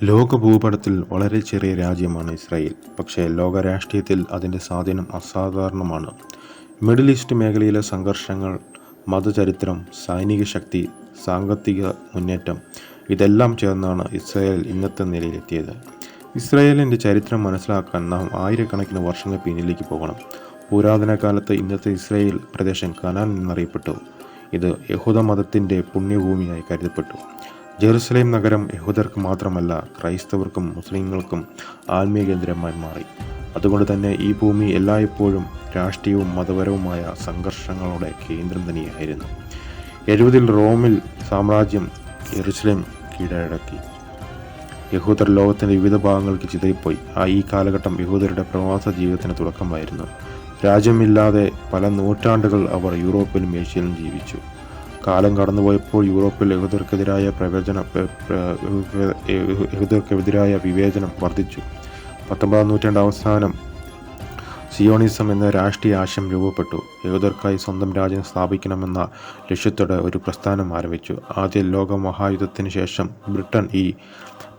ലോക ഭൂപടത്തിൽ വളരെ ചെറിയ രാജ്യമാണ് ഇസ്രായേൽ. പക്ഷേ ലോക രാഷ്ട്രീയത്തിൽ അതിൻ്റെ സ്വാധീനം അസാധാരണമാണ്. മിഡിൽ ഈസ്റ്റ് മേഖലയിലെ സംഘർഷങ്ങൾ, മതചരിത്രം, സൈനിക ശക്തി, സാങ്കേതിക മുന്നേറ്റം ഇതെല്ലാം ചേർന്നാണ് ഇസ്രായേൽ ഇന്നത്തെ നിലയിലെത്തിയത്. ഇസ്രായേലിൻ്റെ ചരിത്രം മനസ്സിലാക്കാൻ നാം ആയിരക്കണക്കിന് വർഷങ്ങൾ പിന്നിലേക്ക് പോകണം. പുരാതന കാലത്ത് ഇന്നത്തെ ഇസ്രായേൽ പ്രദേശം കനാൻ എന്നറിയപ്പെട്ടു. ഇത് യഹൂദ മതത്തിൻ്റെ പുണ്യഭൂമിയായി കരുതപ്പെട്ടു. ജെറുസലേം നഗരം യഹൂദർക്ക് മാത്രമല്ല, ക്രൈസ്തവർക്കും മുസ്ലിങ്ങൾക്കും ആത്മീയ കേന്ദ്രമായി മാറി. അതുകൊണ്ട് തന്നെ ഈ ഭൂമി എല്ലായ്പ്പോഴും രാഷ്ട്രീയവും മതപരവുമായ സംഘർഷങ്ങളുടെ കേന്ദ്രം തന്നെയായിരുന്നു. 70-ൽ റോമിൽ സാമ്രാജ്യം ജെറുസലേം കീഴടക്കി. യഹൂദർ ലോകത്തിൻ്റെ വിവിധ ഭാഗങ്ങൾക്ക് ചിതറിപ്പോയി. ഈ കാലഘട്ടം യഹൂദരുടെ പ്രവാസ ജീവിതത്തിന് തുടക്കമായിരുന്നു. രാജ്യമില്ലാതെ പല നൂറ്റാണ്ടുകൾ അവർ യൂറോപ്പിലും ഏഷ്യയിലും ജീവിച്ചു. കാലം കടന്നുപോയപ്പോൾ യൂറോപ്പിൽ യഹൂദർക്കെതിരായ വിവേചനം വർദ്ധിച്ചു. 19-ാം നൂറ്റാണ്ട് അവസാനം സിയോണിസം എന്ന രാഷ്ട്രീയ ആശയം രൂപപ്പെട്ടു. യഹൂദർക്കായി സ്വന്തം രാജ്യം സ്ഥാപിക്കണമെന്ന ലക്ഷ്യത്തോടെ ഒരു പ്രസ്ഥാനം ആരംഭിച്ചു. ആദ്യ ലോക മഹായുദ്ധത്തിന് ശേഷം ബ്രിട്ടൻ ഈ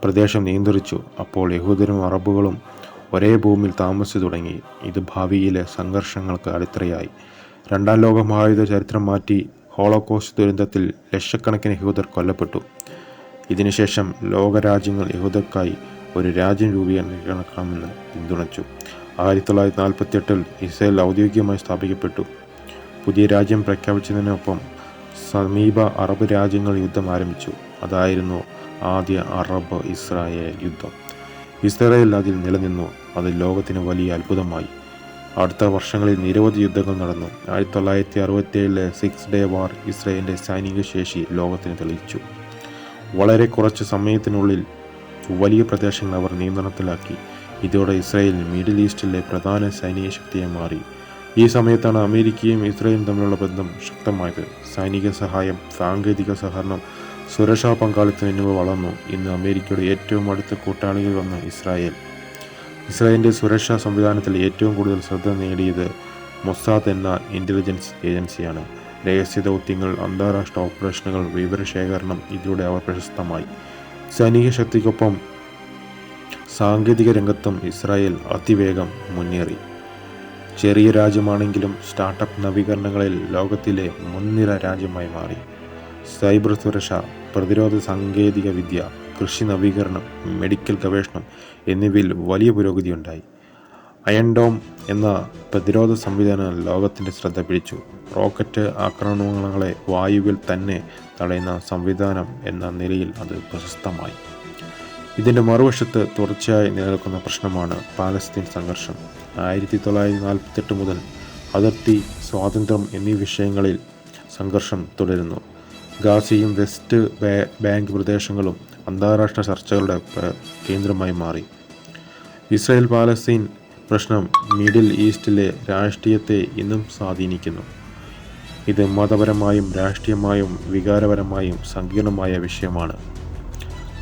പ്രദേശം നിയന്ത്രിച്ചു. അപ്പോൾ യഹൂദരും അറബുകളും ഒരേ ഭൂമിയിൽ താമസിച്ചു തുടങ്ങി. ഇത് ഭാവിയിലെ സംഘർഷങ്ങൾക്ക് അടിത്തറയായി. രണ്ടാം ലോക മഹായുദ്ധ ചരിത്രം മാറ്റി. ഹോളോകോസ്റ്റ് ദുരന്തത്തിൽ ലക്ഷക്കണക്കിന് യഹൂദർ കൊല്ലപ്പെട്ടു. ഇതിനുശേഷം ലോകരാജ്യങ്ങൾ യഹൂദർക്കായി ഒരു രാജ്യം രൂപീകരിക്കണമെന്ന് പിന്തുണച്ചു. 1948-ൽ ഇസ്രായേൽ ഔദ്യോഗികമായി സ്ഥാപിക്കപ്പെട്ടു. പുതിയ രാജ്യം പ്രഖ്യാപിച്ചതിനൊപ്പം സമീപ അറബ് രാജ്യങ്ങൾ യുദ്ധം ആരംഭിച്ചു. അതായിരുന്നു ആദ്യ അറബ് ഇസ്രായേൽ യുദ്ധം. ഇസ്രായേൽ അതിൽ നിലനിന്നു. അത് ലോകത്തിന് വലിയ അത്ഭുതമായി. അടുത്ത വർഷങ്ങളിൽ നിരവധി യുദ്ധങ്ങൾ നടന്നു. 1967-ലെ 6 ഡേ വാർ ഇസ്രായേലിൻ്റെ സൈനിക ശേഷി ലോകത്തിന് തെളിയിച്ചു. വളരെ കുറച്ച് സമയത്തിനുള്ളിൽ വലിയ പ്രദേശങ്ങൾ അവർ നിയന്ത്രണത്തിലാക്കി. ഇതോടെ ഇസ്രായേൽ മിഡിൽ ഈസ്റ്റിലെ പ്രധാന സൈനിക ശക്തിയായി മാറി. ഈ സമയത്താണ് അമേരിക്കയും ഇസ്രായേലും തമ്മിലുള്ള ബന്ധം ശക്തമായത്. സൈനിക സഹായം, സാങ്കേതിക സഹകരണം, സുരക്ഷാ പങ്കാളിത്തം എന്നിവ വളർന്നു. ഇന്ന് അമേരിക്കയുടെ ഏറ്റവും അടുത്ത കൂട്ടാളികളിൽ ഒന്ന് ഇസ്രായേലിൻ്റെ സുരക്ഷാ സംവിധാനത്തിൽ ഏറ്റവും കൂടുതൽ ശ്രദ്ധ നേടിയത് മൊസാദ് എന്ന ഇൻ്റലിജൻസ് ഏജൻസിയാണ്. രഹസ്യ ദൗത്യങ്ങൾ, അന്താരാഷ്ട്ര ഓപ്പറേഷനുകൾ, വിവരശേഖരണം ഇതിലൂടെ അവർ പ്രശസ്തമായി. സൈനിക ശക്തിക്കൊപ്പം സാങ്കേതിക രംഗത്തും ഇസ്രായേൽ അതിവേഗം മുന്നേറി. ചെറിയ രാജ്യമാണെങ്കിലും സ്റ്റാർട്ടപ്പ് നവീകരണങ്ങളിൽ ലോകത്തിലെ മുൻനിര രാജ്യമായി മാറി. സൈബർ സുരക്ഷ, പ്രതിരോധ സാങ്കേതിക വിദ്യ, കൃഷി നവീകരണം, മെഡിക്കൽ ഗവേഷണം എന്നിവയിൽ വലിയ പുരോഗതിയുണ്ടായി. അയൺ ഡോം എന്ന പ്രതിരോധ സംവിധാനം ലോകത്തിൻ്റെ ശ്രദ്ധ പിടിച്ചു. റോക്കറ്റ് ആക്രമണങ്ങളെ വായുവിൽ തന്നെ തടയുന്ന സംവിധാനം എന്ന നിലയിൽ അത് പ്രശസ്തമായി. ഇതിൻ്റെ മറുവശത്ത് തുടർച്ചയായി നിലനിൽക്കുന്ന പ്രശ്നമാണ് പാലസ്തീൻ സംഘർഷം. 1948 മുതൽ അതിർത്തി, സ്വാതന്ത്ര്യം എന്നീ വിഷയങ്ങളിൽ സംഘർഷം തുടരുന്നു. ഗാസയും വെസ്റ്റ് ബാങ്ക് പ്രദേശങ്ങളും അന്താരാഷ്ട്ര ചർച്ചകളുടെ കേന്ദ്രമായി മാറി. ഇസ്രായേൽ പാലസ്തീൻ പ്രശ്നം മിഡിൽ ഈസ്റ്റിലെ രാഷ്ട്രീയത്തെ ഇന്നും സ്വാധീനിക്കുന്നു. ഇത് മതപരമായും രാഷ്ട്രീയമായും വികാരപരമായും സങ്കീർണമായ വിഷയമാണ്.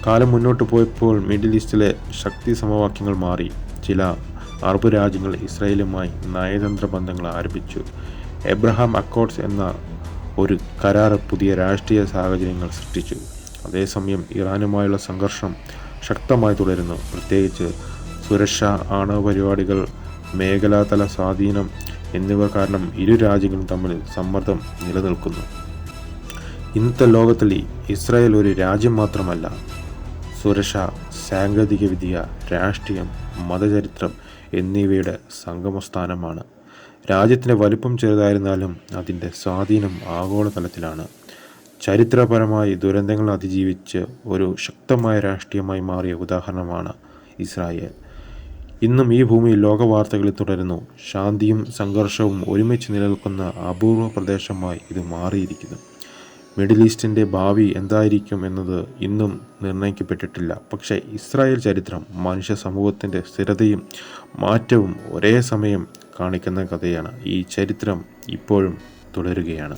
കാലം മുന്നോട്ട് പോയപ്പോൾ മിഡിൽ ഈസ്റ്റിലെ ശക്തി സമവാക്യങ്ങൾ മാറി. ചില അറബ് രാജ്യങ്ങൾ ഇസ്രായേലുമായി നയതന്ത്ര ബന്ധങ്ങൾ ആരംഭിച്ചു. എബ്രഹാം അക്കോർഡ്സ് എന്ന ഒരു കരാർ പുതിയ രാഷ്ട്രീയ സാഹചര്യങ്ങൾ സൃഷ്ടിച്ചു. അതേസമയം ഇറാനുമായുള്ള സംഘർഷം ശക്തമായി തുടരുന്നു. പ്രത്യേകിച്ച് സുരക്ഷ, ആണവ പരിപാടികൾ, മേഖലാതല സ്വാധീനം എന്നിവ കാരണം ഇരു രാജ്യങ്ങളും തമ്മിൽ സമ്മർദ്ദം നിലനിൽക്കുന്നു. ഇന്നത്തെ ലോകത്തിൽ ഇസ്രായേൽ ഒരു രാജ്യം മാത്രമല്ല, സുരക്ഷ, സാങ്കേതികവിദ്യ, രാഷ്ട്രീയം, മതചരിത്രം എന്നിവയുടെ സംഗമസ്ഥാനമാണ്. രാജ്യത്തിൻ്റെ വലിപ്പം ചെറുതായിരുന്നാലും അതിൻ്റെ സ്വാധീനം ആഗോളതലത്തിലാണ്. ചരിത്രപരമായി ദുരന്തങ്ങൾ അതിജീവിച്ച് ഒരു ശക്തമായ രാഷ്ട്രീയമായി മാറിയ ഉദാഹരണമാണ് ഇസ്രായേൽ. ഇന്നും ഈ ഭൂമി ലോകവാർത്തകളിൽ തുടരുന്നു. ശാന്തിയും സംഘർഷവും ഒരുമിച്ച് നിലനിൽക്കുന്ന അപൂർവ പ്രദേശമായി ഇത് മാറിയിരിക്കുന്നു. മിഡിൽ ഈസ്റ്റിൻ്റെ ഭാവി എന്തായിരിക്കും എന്നത് ഇന്നും നിർണ്ണയിക്കപ്പെട്ടിട്ടില്ല. പക്ഷേ ഇസ്രായേൽ ചരിത്രം മനുഷ്യ സമൂഹത്തിൻ്റെ സ്ഥിരതയും മാറ്റവും ഒരേ സമയം കാണിക്കുന്ന കഥയാണ്. ഈ ചരിത്രം ഇപ്പോഴും തുടരുകയാണ്.